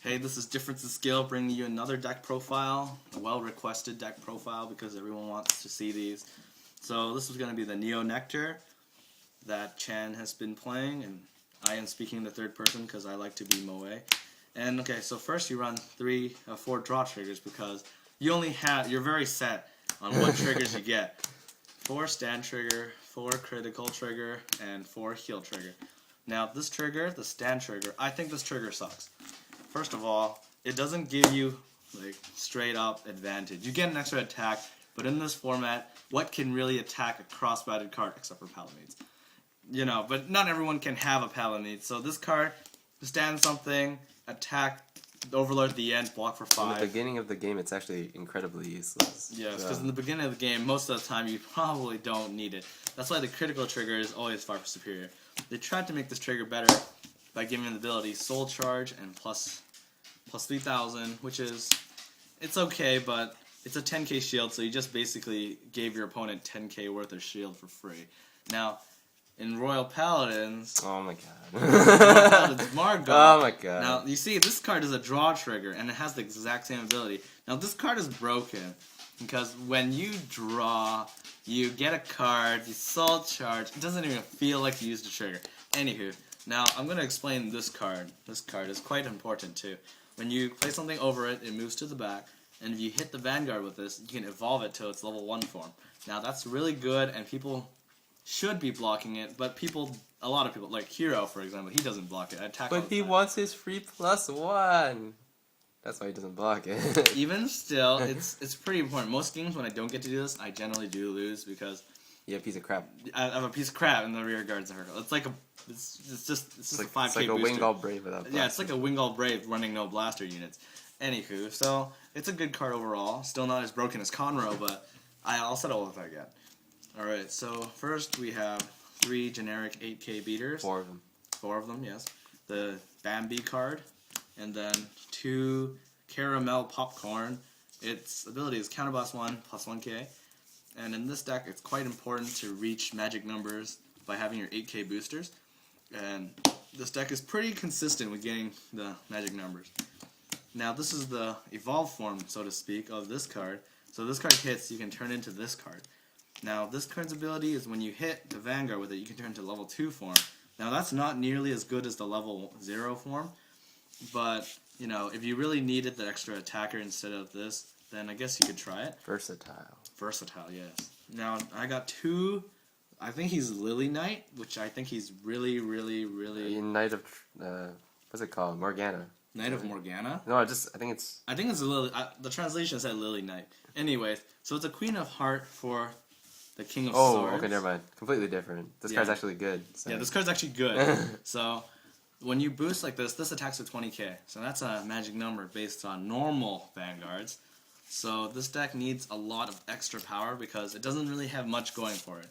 Hey, this is Difference in Skill bringing you another deck profile, a well-requested deck profile because everyone wants to see these. So this is going to be the Neo-Nectar that Chan has been playing, and I am speaking in the third person because I like to be Moe. And okay, so first you run 4 draw triggers because you're very set on what triggers you get. 4 stand trigger, 4 critical trigger, and 4 heal trigger. Now this trigger, the stand trigger, I think this trigger sucks. First of all, it doesn't give you like straight up advantage. You get an extra attack, but in this format, what can really attack a cross-batted card except for Palamades? You know, but not everyone can have a Palamade. So this card, stand something, attack, Overlord at the end, block for 5. In the beginning of the game, it's actually incredibly useless. Yes, because in the beginning of the game, most of the time, you probably don't need it. That's why the critical trigger is always far superior. They tried to make this trigger better by giving it the ability Soul Charge and plus 3,000, which is, it's okay, but it's a 10k shield, so you just basically gave your opponent 10k worth of shield for free. Now, in Royal Paladins... Oh my god. Royal Paladins Vanguard. Oh my god. Now, you see, this card is a draw trigger, and it has the exact same ability. Now, this card is broken, because when you draw, you get a card, you Soul Charge, it doesn't even feel like you used a trigger. Anywho, now, I'm going to explain this card. This card is quite important, too. When you play something over it, it moves to the back, and if you hit the Vanguard with this, you can evolve it to its level 1 form. Now, that's really good, and people should be blocking it, but a lot of people, like Hero, for example, he doesn't block it. But he wants his free +1. That's why he doesn't block it. Even still, it's pretty important. Most games, when I don't get to do this, I generally do lose because You have a piece of crap. I have a piece of crap in the rear guard circle. It's like it's just a 5k It's like a booster. Wingal Brave without blaster. Yeah, it's like a Wingal Brave running no blaster units. Anywho, so it's a good card overall. Still not as broken as Conroe, but I'll settle with that again. Alright, so first we have 3 generic 8k beaters. 4 of them. 4 of them, yes. The Bambi card, and then 2 Caramel Popcorn. Its ability is Counterblast 1 plus 1k. And in this deck, it's quite important to reach magic numbers by having your 8k boosters. And this deck is pretty consistent with getting the magic numbers. Now, this is the evolve form, so to speak, of this card. So this card hits, you can turn into this card. Now, this card's ability is when you hit the Vanguard with it, you can turn into level 2 form. Now, that's not nearly as good as the level 0 form, but, you know, if you really needed the extra attacker instead of this, then I guess you could try it. Versatile. Versatile, yes. Now, I got 2, I think he's Lily Knight, which I think he's really... Knight of, what's it called? Morgana. Knight of Morgana? No, I think it's... I think it's a Lily, the translation said Lily Knight. Anyways, so it's a Queen of Heart for the King of Swords. Oh, okay, never mind. Completely different. This card's actually good. So. Yeah, this card's actually good. So, when you boost like this attacks with 20k. So that's a magic number based on normal Vanguards. So this deck needs a lot of extra power because it doesn't really have much going for it.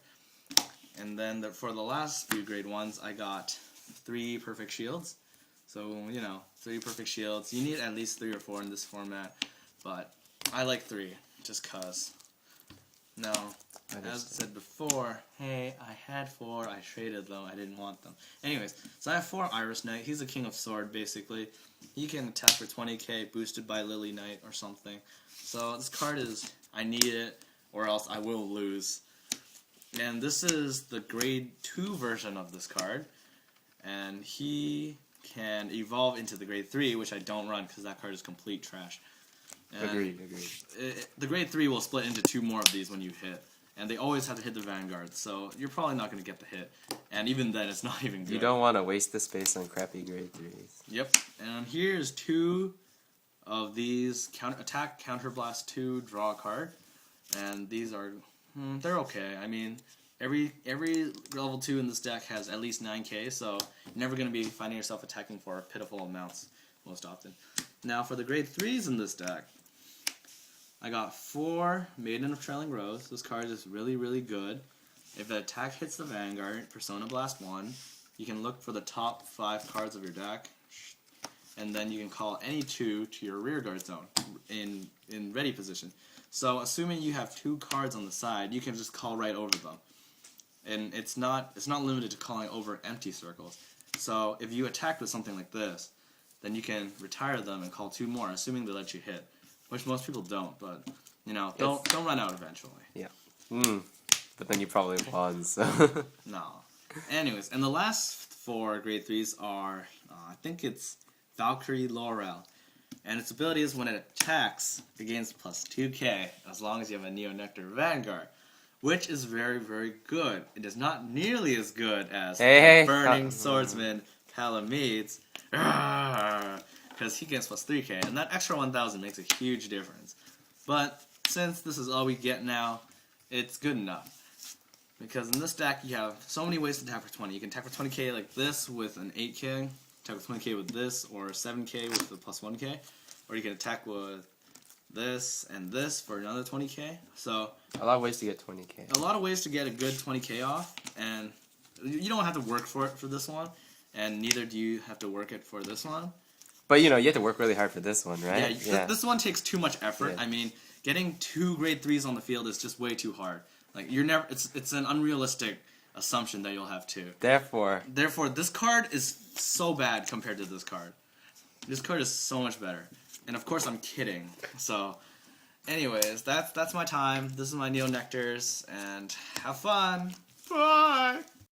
And then for the last few grade 1s, I got 3 perfect shields. So, you know, 3 perfect shields. You need at least 3 or 4 in this format, but I like 3 just cause. Now, as I said before, hey, I had 4, I traded them, I didn't want them. Anyways, so I have 4 Iris Knight. He's a King of Sword, basically. He can attack for 20k, boosted by Lily Knight or something. So this card is, I need it, or else I will lose. And this is the grade 2 version of this card. And he can evolve into the grade 3, which I don't run because that card is complete trash. And agreed. The grade 3 will split into 2 more of these when you hit. And they always have to hit the Vanguard, so you're probably not going to get the hit. And even then, it's not even good. You don't want to waste the space on crappy grade 3s. Yep. And here's 2 of these attack, counterblast 2, draw a card. And these are, they're okay. I mean, every level 2 in this deck has at least 9k, so you're never going to be finding yourself attacking for pitiful amounts most often. Now, for the grade 3s in this deck, I got 4 Maiden of Trailing Rose. This card is really good. If the attack hits the Vanguard, Persona Blast 1, you can look for the top 5 cards of your deck, and then you can call any 2 to your rear guard zone in ready position. So, assuming you have 2 cards on the side, you can just call right over them. And it's not limited to calling over empty circles. So, if you attack with something like this, then you can retire them and call 2 more, assuming they let you hit, which most people don't. But don't run out eventually. Yeah. But then you probably won. So. No. Anyways, and the last 4 grade 3s are I think it's Valkyrie Laurel. And its ability is when it attacks, it gains plus 2k as long as you have a Neo-Nectar Vanguard, which is very, very good. It is not nearly as good as Burning Swordsman Palamedes, because he gains plus 3k, and that extra 1,000 makes a huge difference. But since this is all we get now, it's good enough. Because in this deck, you have so many ways to attack for 20. You can attack for 20k like this with an 8k, attack with 20k with this, or 7k with the plus 1k, or you can attack with this and this for another 20k. So a lot of ways to get 20k. A lot of ways to get a good 20k off, and you don't have to work for it for this one, and neither do you have to work it for this one. But you have to work really hard for this one, right? Yeah. This one takes too much effort. Yeah. I mean, getting 2 grade 3s on the field is just way too hard. Like it's an unrealistic assumption that you'll have 2. Therefore, this card is so bad compared to this card. This card is so much better. And of course I'm kidding. So anyways, that's my time. This is my Neo-Nectars, and have fun. Bye.